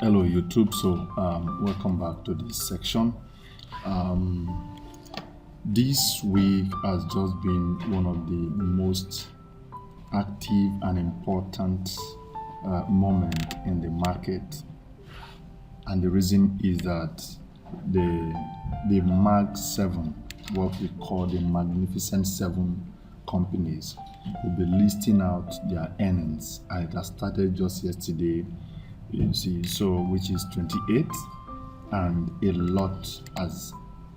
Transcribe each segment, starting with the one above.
Hello YouTube. Welcome back to this section. This week has just been one of the most active and important moment in the market, and the reason is that the Mag 7, what we call the Magnificent Seven companies, will be listing out their earnings, and it has started just yesterday, you see, so which is 28, and a lot has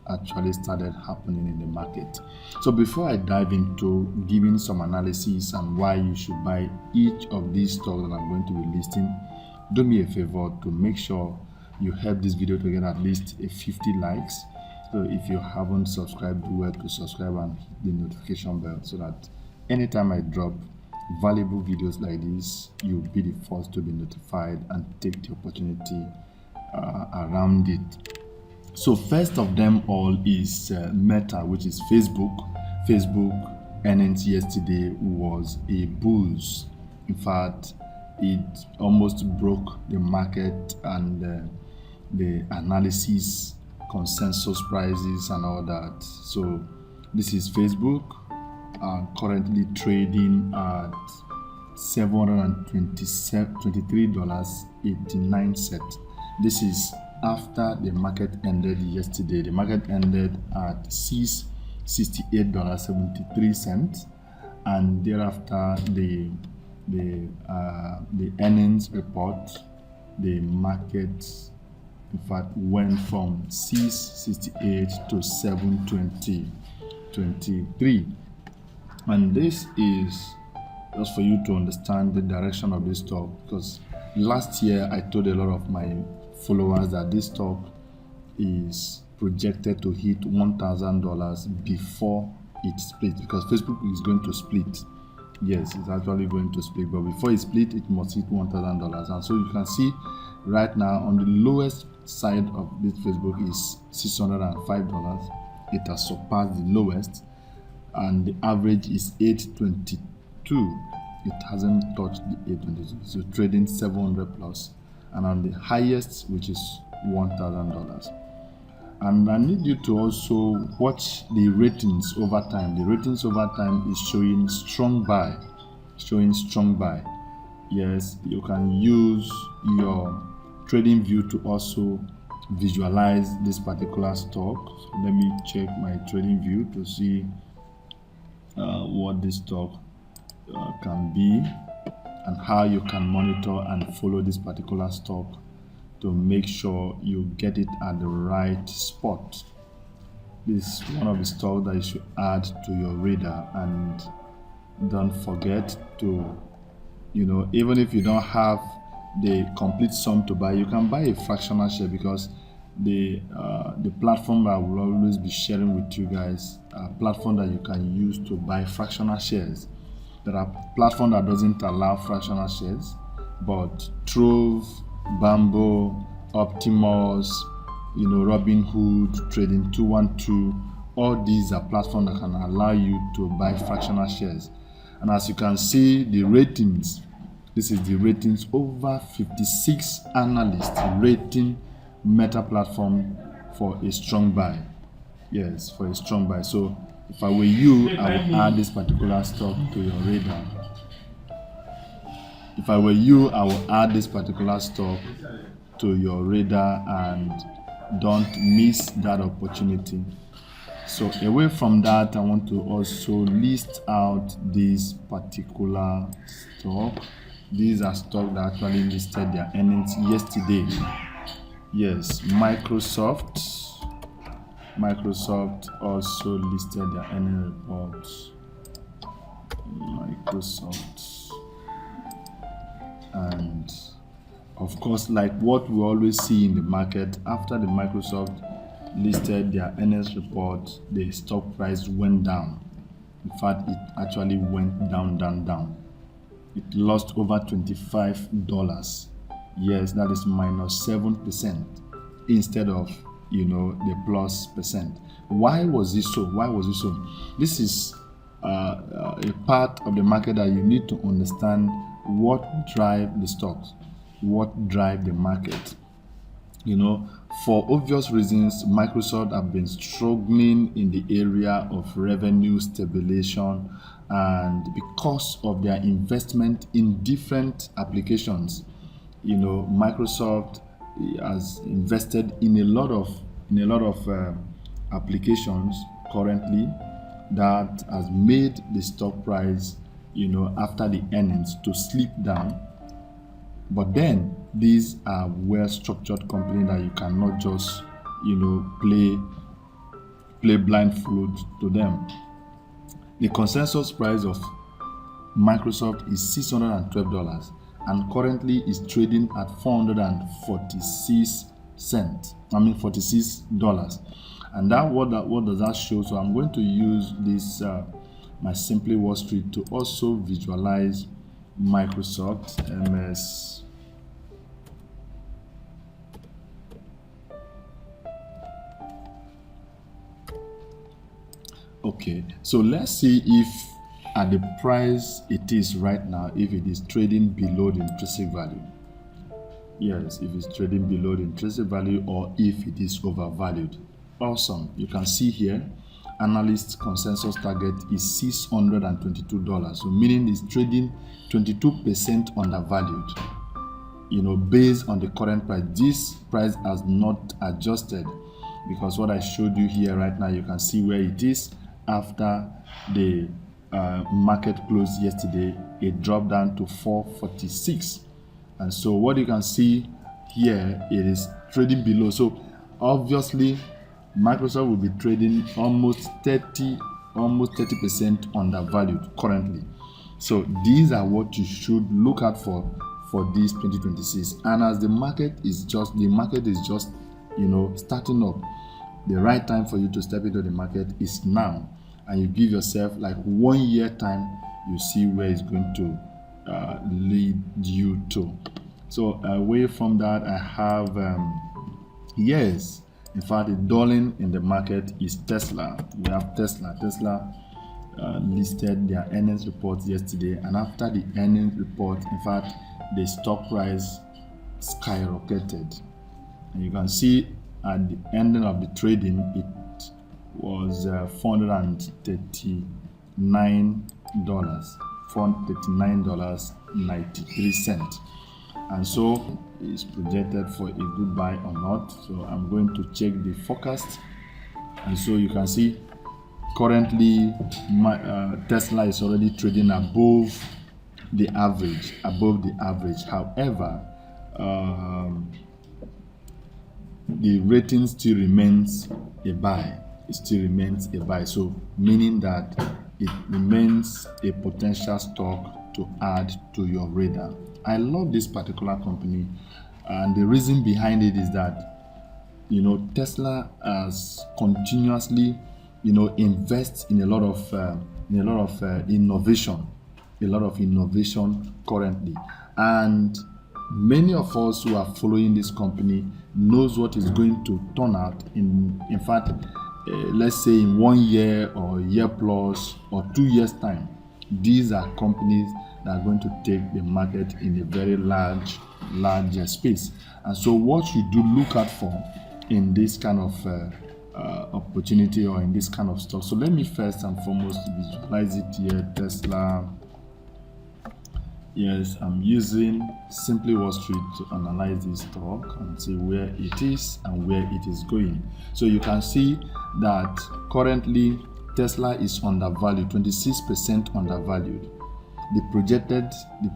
actually started happening in the market. So before I dive into giving some analysis and why you should buy each of these stocks that I'm going to be listing, do me a favor to make sure you help this video to get at least 50 likes. So if you haven't subscribed, do well to subscribe and hit the notification bell so that anytime I drop valuable videos like this, you'll be the first to be notified and take the opportunity around it. So first of them all is Meta, which is Facebook. Facebook earnings yesterday was a boost. In fact, it almost broke the market and the analysis consensus prices and all that. So this is Facebook, currently trading at $723.89. This is after the market ended yesterday. The market ended at $668.73, and thereafter the earnings report, the market in fact went from 668 to 720.23, and this is just for you to understand the direction of this stock, because last year I told a lot of my followers that this stock is projected to hit $1,000 before it splits, because Facebook is going to split. Yes, it's actually going to split, but before it split, it must hit $1,000. And so you can see right now on the lowest side of this Facebook is $605. It has surpassed the lowest, and the average is 822. It hasn't touched the 822, so trading 700 plus, and on the highest, which is $1,000. And I need you to also watch the ratings over time. The ratings over time is showing strong buy, Yes, you can use your trading view to also visualize this particular stock. So let me check my trading view to see what this stock can be and how you can monitor and follow this particular stock to make sure you get it at the right spot. This is one of the stocks that you should add to your radar, and don't forget to, even if you don't have the complete sum to buy, you can buy a fractional share, because the platform I will always be sharing with you guys, a platform that you can use to buy fractional shares. There are platforms that doesn't allow fractional shares, but Trove, Bamboo, Optimus, Robinhood, Trading 212, all these are platforms that can allow you to buy fractional shares. And as you can see, the ratings, this is the ratings, over 56 analysts rating Meta platform for a strong buy. Yes, for a strong buy. So if I were you, I would add this particular stock to your radar. If I were you, I would add this particular stock to your radar and don't miss that opportunity. So away from that, I want to also list out this particular stock. These are stocks that actually listed their earnings yesterday. Yes, Microsoft also listed their earnings report. Microsoft, and of course, like what we always see in the market, after the Microsoft listed their earnings report, the stock price went down. In fact, it actually went down. It lost over $25. Yes, that is minus 7% instead of the plus percent. Why was this so? This is a part of the market that you need to understand what drive the stocks. what drive the market. You know, for obvious reasons, Microsoft have been struggling in the area of revenue stabilization, and because of their investment in different applications, you know, Microsoft has invested in a lot of applications currently that has made the stock price, you know, after the earnings to slip down. But then these are well-structured companies that you cannot just, you know, play blindfold to them. The consensus price of Microsoft is $612 and currently is trading at 446 cents. $46. And what does that show? So I'm going to use this my Simply Wall Street to also visualize Microsoft MS. Okay, so let's see if at the price it is right now, if it is trading below the intrinsic value. Yes, if it's trading below the intrinsic value or if it is overvalued. Awesome. You can see here, analyst consensus target is $622. So meaning it's trading 22% undervalued. You know, based on the current price, this price has not adjusted, because what I showed you here right now, you can see where it is after the market closed yesterday. It dropped down to 446. And so what you can see here, it is trading below. So obviously Microsoft will be trading almost 30% undervalued currently. So these are what you should look at for this 2026. And as the market is just you know, starting up, the right time for you to step into the market is now. And you give yourself like 1 year time, you see where it's going to lead you to. So away from that, I have yes, in fact, the darling in the market is Tesla. We have Tesla. Tesla listed their earnings report yesterday, and after the earnings report, in fact, the stock price skyrocketed. And you can see at the ending of the trading, it was $439.93, and so it's projected for a good buy or not. So I'm going to check the forecast, and so you can see currently Tesla is already trading above the average. However, the rating still remains a buy. It still remains a buy. So meaning that it remains a potential stock to add to your radar. I love this particular company, and the reason behind it is that, you know, Tesla has continuously, you know, invests in a lot of innovation currently, and many of us who are following this company knows what is going to turn out in fact, let's say in 1 year or a year plus or 2 years time. These are companies that are going to take the market in a very large space. And so what you do look out for in this kind of opportunity or in this kind of stock. So let me first and foremost visualize it here. Tesla. Yes, I'm using Simply Wall Street to analyze this stock and see where it is and where it is going. So you can see that currently Tesla is undervalued, 26% undervalued. The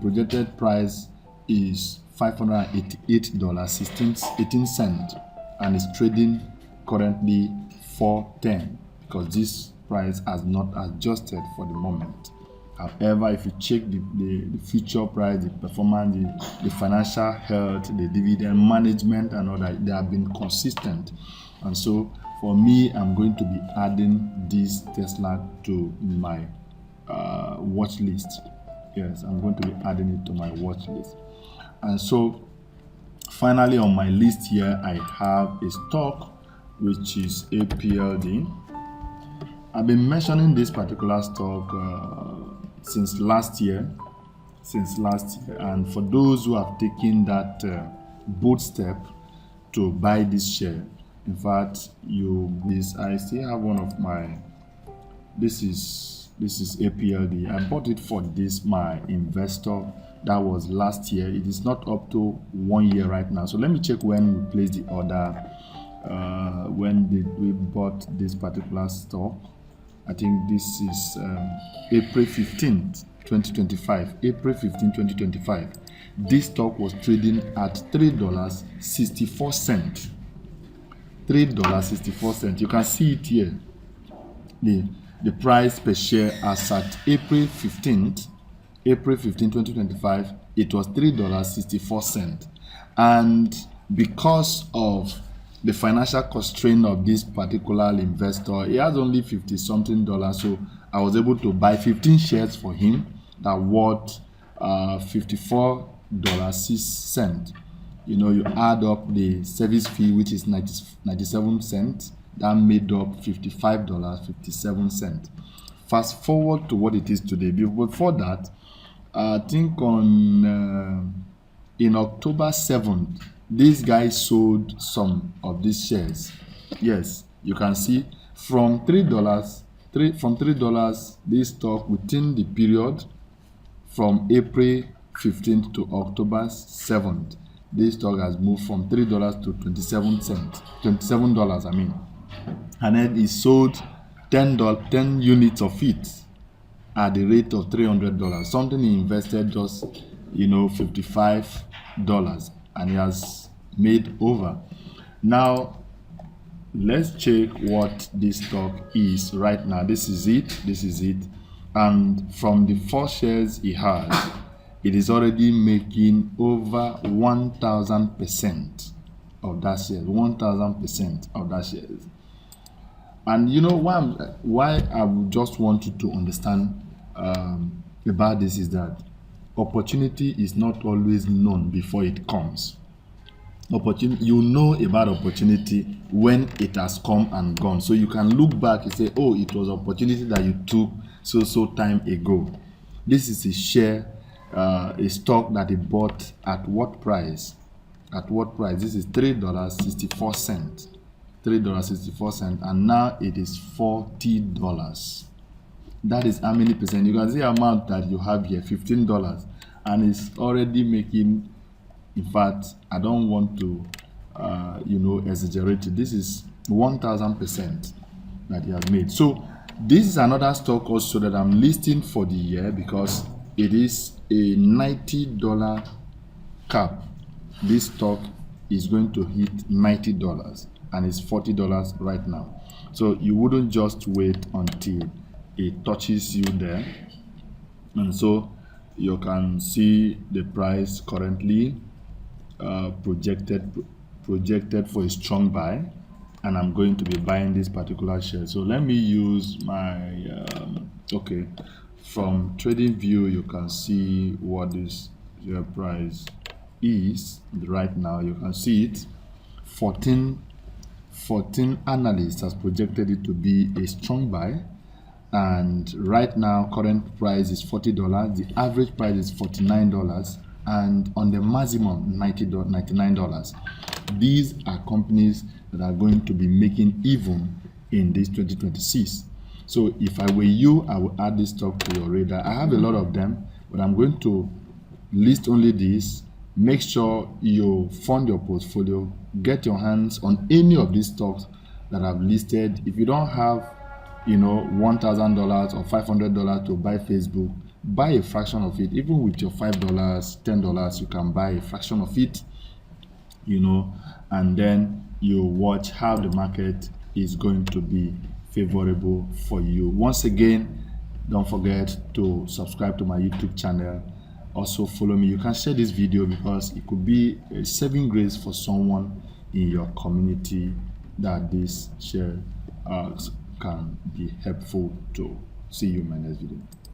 projected price is $588.18, and it's trading currently $410, because this price has not adjusted for the moment. However, if you check the future price, the performance, the financial health, the dividend management and all that, they have been consistent. And so for me, I'm going to be adding this Tesla to my watch list. Yes, I'm going to be adding it to my watch list. And so finally on my list here, I have a stock which is APLD. I've been mentioning this particular stock since last year, since last year. And for those who have taken that bold step to buy this share, in fact, I still have one of my, this is APLD. I bought it for my investor. That was last year. It is not up to 1 year right now. So let me check when we placed the order. When did we bought this particular stock? I think this is April 15th, 2025. April 15, 2025. This stock was trading at $3.64. $3.64. You can see it here. The price per share as at April 15, 2025, it was $3.64. And because of the financial constraint of this particular investor, he has only 50 something dollars, so I was able to buy 15 shares for him that worth $54.06. You add up the service fee, which is 97 cents, that made up $55.57. Fast forward to what it is today. Before that, I think in October 7th, this guy sold some of these shares. Yes, you can see from $3, this stock within the period from April 15th to October 7th, this stock has moved from $3 to 27 cents, $27, I mean. And then he sold 10 units of it at the rate of $300. Something he invested just, $55, and he has made over. Now, let's check what this stock is right now. This is it. And from the 4 shares he has, it is already making over 1,000% of that share. 1,000% of that share. And you know why I would just want you to understand about this is that opportunity is not always known before it comes. You know about opportunity when it has come and gone. So you can look back and say, oh, it was opportunity that you took so time ago. This is a share, a stock that he bought at what price? At what price? This is $3.64. $3.64, and now it is $40. That is how many percent? You can see the amount that you have here, $15, and it's already making, in fact, I don't want to exaggerate it. This is 1,000% that he has made. So this is another stock also that I'm listing for the year because it is a $90 cap. This stock is going to hit $90 and it's $40 right now. So you wouldn't just wait until it touches you there. And so you can see the price currently projected for a strong buy, and I'm going to be buying this particular share. So let me use my from trading view. You can see what this share price is right now. You can see it. 14 analysts has projected it to be a strong buy, and right now current price is $40. The average price is $49, and on the maximum $99. These are companies that are going to be making even in this 2026. So if I were you, I would add this stock to your radar. I have a lot of them, but I'm going to list only these. Make sure you fund your portfolio, get your hands on any of these stocks that I've listed. If you don't have $1,000 or $500 to buy Facebook, buy a fraction of it. Even with your $5, $10, you can buy a fraction of it, and then you watch how the market is going to be favorable for you. Once again, don't forget to subscribe to my YouTube channel. Also follow me. You can share this video because it could be a saving grace for someone in your community that this share can be helpful to. See you in my next video.